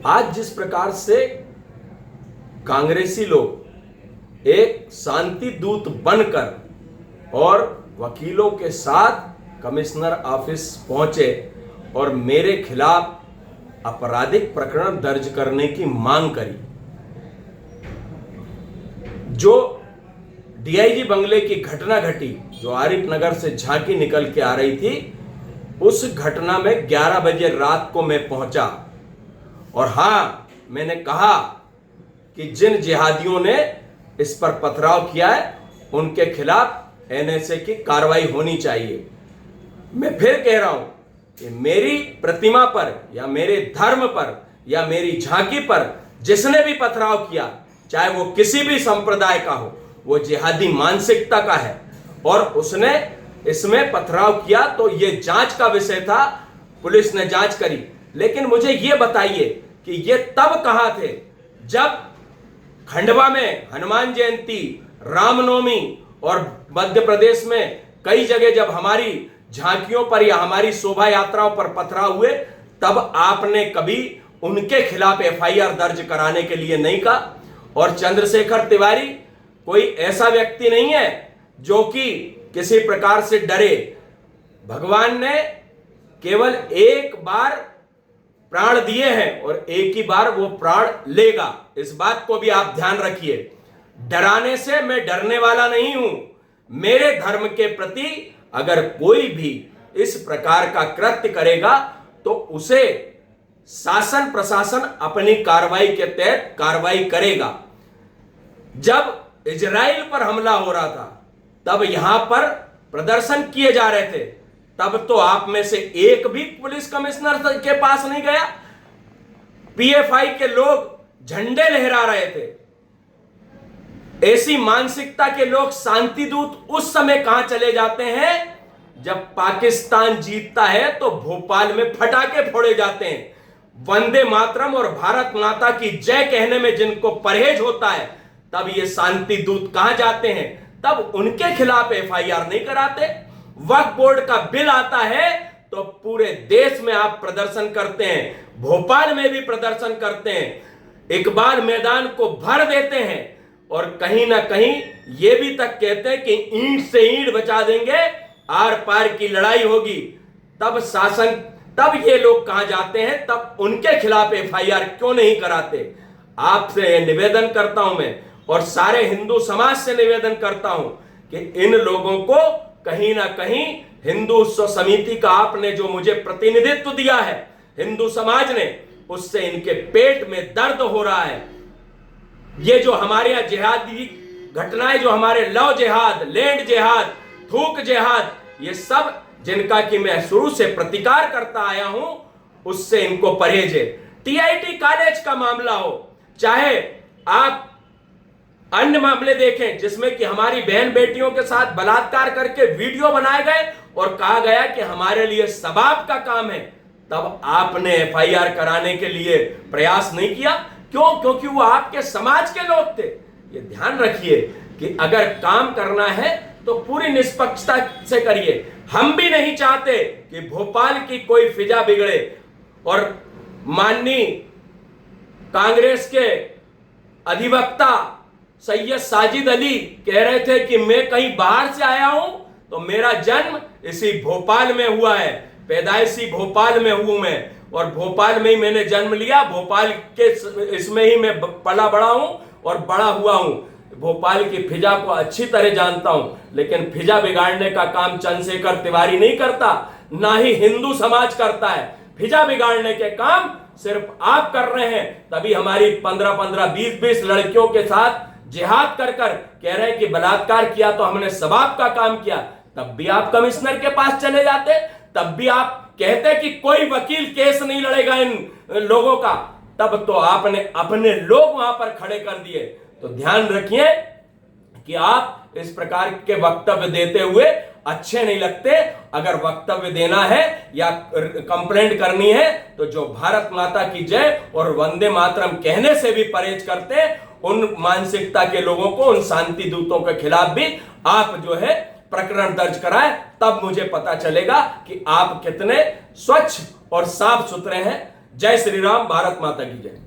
आज जिस प्रकार से कांग्रेसी लोग एक शांति दूत बनकर और वकीलों के साथ कमिश्नर ऑफिस पहुंचे और मेरे खिलाफ आपराधिक प्रकरण दर्ज करने की मांग करी, जो डीआईजी बंगले की घटना घटी, जो आरिफ नगर से झांकी निकल के आ रही थी, उस घटना में 11 बजे रात को मैं पहुंचा। और हां, मैंने कहा कि जिन जिहादियों ने इस पर पथराव किया है उनके खिलाफ एनएसए की कार्रवाई होनी चाहिए। मैं फिर कह रहा हूं कि मेरी प्रतिमा पर या मेरे धर्म पर या मेरी झांकी पर जिसने भी पथराव किया, चाहे वो किसी भी संप्रदाय का हो, वो जिहादी मानसिकता का है और उसने इसमें पथराव किया। तो ये जांच का विषय था, पुलिस ने जांच करी। लेकिन मुझे ये बताइए कि ये तब कहां थे जब खंडवा में हनुमान जयंती, रामनवमी और मध्य प्रदेश में कई जगह जब हमारी झांकियों पर या हमारी शोभा यात्राओं पर पथराव हुए, तब आपने कभी उनके खिलाफ एफआईआर दर्ज कराने के लिए नहीं कहा। और चंद्रशेखर तिवारी कोई ऐसा व्यक्ति नहीं है जो कि किसी प्रकार से डरे। भगवान ने केवल एक बार प्राण दिए हैं और एक ही बार वो प्राण लेगा, इस बात को भी आप ध्यान रखिए। डराने से मैं डरने वाला नहीं हूं। मेरे धर्म के प्रति अगर कोई भी इस प्रकार का कृत्य करेगा तो उसे शासन प्रशासन अपनी कार्रवाई के तहत कार्रवाई करेगा। जब इजराइल पर हमला हो रहा था, तब यहां पर प्रदर्शन किए जा रहे थे, तब तो आप में से एक भी पुलिस कमिश्नर के पास नहीं गया। पीएफआई के लोग झंडे लहरा रहे थे। ऐसी मानसिकता के लोग शांति दूत उस समय कहां चले जाते हैं जब पाकिस्तान जीतता है तो भोपाल में फटाके फोड़े जाते हैं। वंदे मातरम और भारत माता की जय कहने में जिनको परहेज होता है, तब ये शांति दूत कहां जाते हैं? तब उनके खिलाफ एफआईआर नहीं कराते। वक्फ बोर्ड का बिल आता है तो पूरे देश में आप प्रदर्शन करते हैं, भोपाल में भी प्रदर्शन करते हैं, इकबाल मैदान को भर देते हैं और कहीं ना कहीं ये भी तक कहते हैं कि ईंट से ईंट बचा देंगे, आर पार की लड़ाई होगी। तब शासन, तब ये लोग कहां जाते हैं? तब उनके खिलाफ एफआईआर क्यों नहीं कराते? आपसे निवेदन करता हूं मैं और सारे हिंदू समाज से निवेदन करता हूं कि इन लोगों को कहीं ना कहीं हिंदू समिति का आपने जो मुझे प्रतिनिधित्व दिया है हिंदू समाज ने, उससे इनके पेट में दर्द हो रहा है। ये जो हमारे यहां जिहादी घटनाएं, जो हमारे लव जिहाद, लैंड जिहाद, थूक जिहाद, ये सब जिनका कि मैं शुरू से प्रतिकार करता आया हूं, उससे इनको परहेज है। टीआईटी कॉलेज का मामला हो, चाहे आप अन्य मामले देखें जिसमें कि हमारी बहन बेटियों के साथ बलात्कार करके वीडियो बनाए गए और कहा गया कि हमारे लिए सबाब का काम है, तब आपने एफआईआर कराने के लिए प्रयास नहीं किया। क्यों? क्योंकि वो आपके समाज के लोग थे। ये ध्यान रखिए कि अगर काम करना है तो पूरी निष्पक्षता से करिए। हम भी नहीं चाहते कि भोपाल की कोई फिजा बिगड़े। और माननीय कांग्रेस के अधिवक्ता सैयद साजिद अली कह रहे थे कि मैं कहीं बाहर से आया हूं, तो मेरा जन्म इसी भोपाल में हुआ है, पैदाइशी भोपाल में हूं मैं और भोपाल में ही मैंने जन्म लिया, भोपाल के इसमें ही मैं पला बड़ा हूं और बड़ा हुआ हूं। भोपाल की फिजा को अच्छी तरह जानता हूं, लेकिन फिजा बिगाड़ने का काम चंद्रशेखर तिवारी नहीं करता, ना ही हिंदू समाज करता है। फिजा बिगाड़ने के काम सिर्फ आप कर रहे हैं। तभी हमारी 15-15, 20-20 लड़कियों के साथ जिहाद कर कर कह रहे हैं कि बलात्कार किया तो हमने सबाब का काम किया। तब भी आप कमिश्नर के पास चले जाते, तब भी आप कहते कि कोई वकील केस नहीं लड़ेगा इन लोगों का। तब तो आपने अपने लोग वहां पर खड़े कर दिए। तो ध्यान रखिए कि आप इस प्रकार के वक्तव्य देते हुए अच्छे नहीं लगते। अगर वक्तव्य देना है या कंप्लेंट करनी है तो जो भारत माता की जय और वंदे मातरम कहने से भी परहेज करते, उन मानसिकता के लोगों को, उन शांति दूतों के खिलाफ भी आप जो है प्रकरण दर्ज कराए, तब मुझे पता चलेगा कि आप कितने स्वच्छ और साफ सुथरे हैं। जय श्री राम, भारत माता की जय।